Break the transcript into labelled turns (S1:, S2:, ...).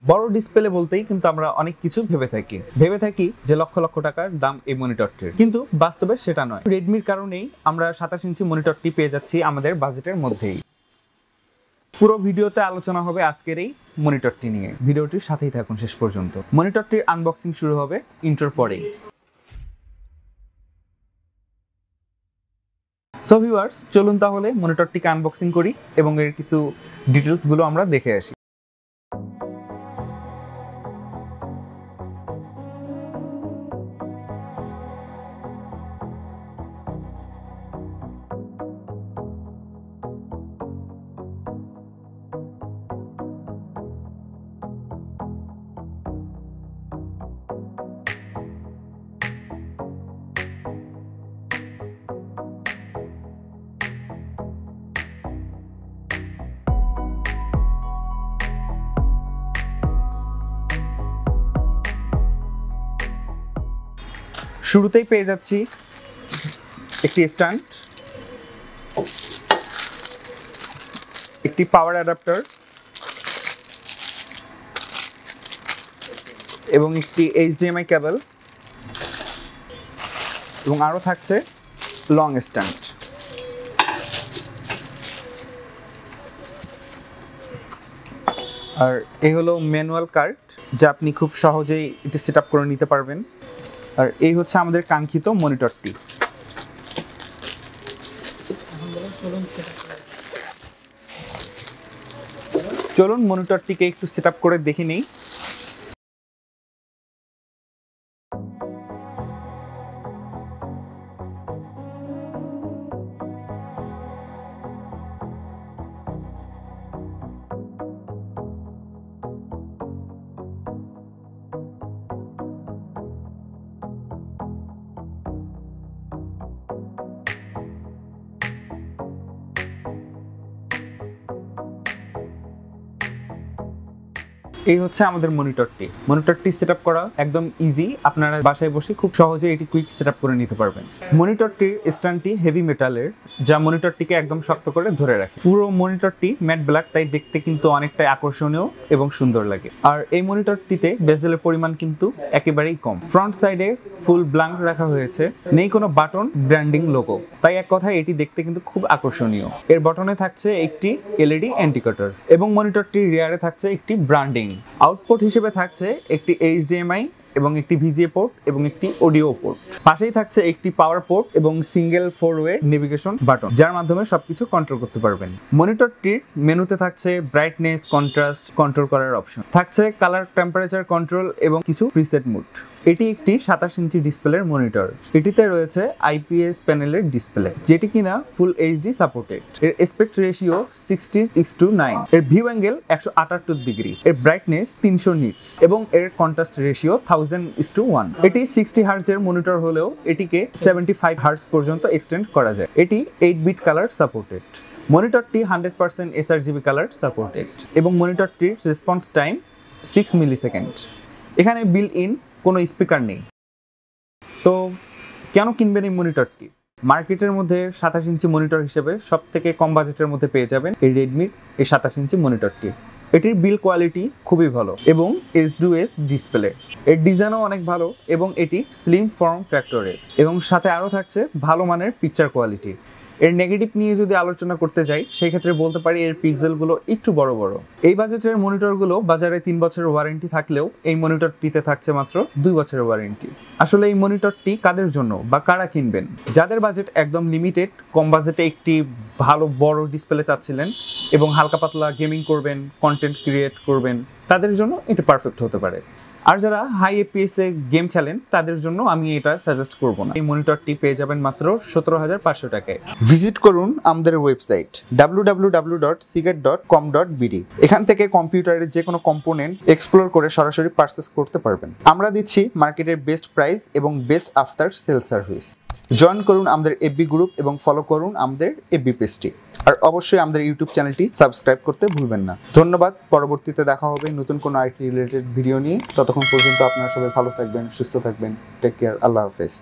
S1: বড় ডিসপ্লে বলতেই কিন্তু আমরা অনেক কিছু ভেবে থাকি যে লক্ষ লক্ষ টাকার দাম এই মনিটরটির, কিন্তু বাস্তবে সেটা নয়। রেডমির কারণেই আমরা 27 ইঞ্চি মনিটরটি পেয়ে যাচ্ছি আমাদের বাজেটের মধ্যেই। পুরো ভিডিওতে আলোচনা হবে আজকের এই মনিটরটি নিয়ে, ভিডিওটির সাথেই থাকুন শেষ পর্যন্ত। মনিটরটির আনবক্সিং শুরু হবে ইন্ট্রোর পরেই। সো ভিউয়ার্স, চলুন তাহলে মনিটরটিকে আনবক্সিং করি এবং এর কিছু ডিটেলসগুলো আমরা দেখে আসি। শুরুতেই পেয়ে যাচ্ছি একটি স্ট্যান্ড, একটি পাওয়ার অ্যাডাপ্টার এবং একটি HDMI কেবল, এবং আরও থাকছে লং স্ট্যান্ড। আর এই হলো ম্যানুয়াল কার্ড, যা আপনি খুব সহজেই এটি সেট আপ করে নিতে পারবেন। আর এই হচ্ছে আমাদের কাঙ্ক্ষিত মনিটরটি। চলুন মনিটরটিকে একটু সেট আপ করে দেখে নিই। এই হচ্ছে আমাদের মনিটরটি সেটআপ করা একদম ইজি। আপনারা বাসায় বসে খুব সহজে এটি কুইক সেটআপ করে নিতে পারবেন। মনিটরটির স্ট্যান্ডটি হেভি মেটালের, যা মনিটরটিকে একদম শক্ত করে ধরে রাখে। পুরো মনিটরটি ম্যাট ব্ল্যাক, তাই দেখতে কিন্তু অনেকটাই আকর্ষণীয় এবং সুন্দর লাগে। আর এই মনিটরটিতে বেজেলের পরিমাণ কিন্তু একেবারেই কম। ফ্রন্ট সাইডে ফুল ব্ল্যাঙ্ক রাখা হয়েছে, নেই কোনো বাটন, ব্র্যান্ডিং লোগো, তাই এক কথায় এটি দেখতে কিন্তু খুব আকর্ষণীয়। এর বটনে থাকছে একটি LED ইন্ডিকেটর এবং মনিটরটির রিয়ারে থাকছে একটি ব্র্যান্ডিং। আউটপুট হিসেবে থাকছে একটি HDMI এবং একটি VGA পোর্ট এবং একটি অডিও পোর্ট। পাশেই থাকছে একটি পাওয়ার পোর্ট এবং সিঙ্গেল 4-ওয়ে নেভিগেশন বাটন, যার মাধ্যমে সবকিছু কন্ট্রোল করতে পারবেন। মনিটরটির মেনুতে থাকছে ব্রাইটনেস, কন্ট্রাস্ট কন্ট্রোল করার অপশন, থাকছে কালার, টেম্পারেচার কন্ট্রোল এবং কিছু প্রিসেট মুড। এটি একটি 27 ইঞ্চি ডিসপ্লের মনিটর। এটিতে রয়েছে IPS প্যানেলের ডিসপ্লে, যেটি কিনা ফুল HD সাপোর্টেড। এর অ্যাসপেক্ট রেশিও 60:9, এর ভিউ অ্যাঙ্গেল 178 ডিগ্রি, এর ব্রাইটনেস 300 নিটস এবং এর কন্ট্রাস্ট রেশিও 1000:1। এটি 60 হার্টজের মনিটর হলেও এটিকে 75 হার্টজ পর্যন্ত এক্সটেন্ড করা যায়। এটি 8-বিট কালার সাপোর্টেড। মনিটরটি 100% sRGB কালার সাপোর্টেড এবং মনিটরটির রেসপন্স টাইম 6 মিলিসেকেন্ড। এখানে বিল্ট ইন কোনো স্পিকার নেই। তো কেন কিনবেন এই মনিটরটি? মার্কেটের মধ্যে 27 ইঞ্চি মনিটর হিসেবে সব থেকে কম বাজেটের মধ্যে পেয়ে যাবেন এই রেডমির এই 27 ইঞ্চি মনিটরটি। এটির বিল্ড কোয়ালিটি খুবই ভালো এবং S2S ডিসপ্লে। এর ডিজাইনও অনেক ভালো এবং এটি স্লিম ফর্ম ফ্যাক্টরের, এবং সাথে আরও থাকছে ভালো মানের পিকচার কোয়ালিটি। এর নেগেটিভ নিয়ে যদি আলোচনা করতে যাই, সেই ক্ষেত্রে বলতে পারি এর পিক্সেলগুলো একটু বড় বড়। এই বাজেটের মনিটরগুলো বাজারে 3 বছরের ওয়ারেন্টি থাকলেও এই মনিটরটিতে থাকছে মাত্র 2 বছরের ওয়ারেন্টি। আসলে এই মনিটরটি কাদের জন্য বা কারা কিনবেন? যাদের বাজেট একদম লিমিটেড, কম বাজেটে একটি ভালো বড় ডিসপ্লে চাচ্ছিলেন এবং হালকা পাতলা গেমিং করবেন, কন্টেন্ট ক্রিয়েট করবেন, তাদের জন্য এটা পারফেক্ট হতে পারে। আর যারা হাই FPS এ গেম খেলেন, তাদের জন্য আমি এটা সাজেস্ট করব না। এই মনিটরটি পেয়ে যাবেন মাত্র 17,500 টাকায়। ভিজিট করুন আমাদের ওয়েবসাইট www.seegate.com.bd। এখান থেকে কম্পিউটারের যে কোনো কম্পোনেন্ট এক্সপ্লোর করে সরাসরি পারচেজ করতে পারবেন। আমরা দিচ্ছি মার্কেটের বেস্ট প্রাইস এবং best after sale service. Join করুন আমাদের FB গ্রুপ এবং ফলো করুন আমাদের FB পেজটি। আর অবশ্যই আমাদের ইউটিউব চ্যানেলটি সাবস্ক্রাইব করতে ভুলবেন না। ধন্যবাদ। পরবর্তীতে দেখা হবে নতুন কোনো IT রিলেটেড ভিডিও নিয়ে। ততক্ষণ পর্যন্ত আপনারা সবাই ভালো থাকবেন, সুস্থ থাকবেন। Take care. আল্লাহ হাফেজ।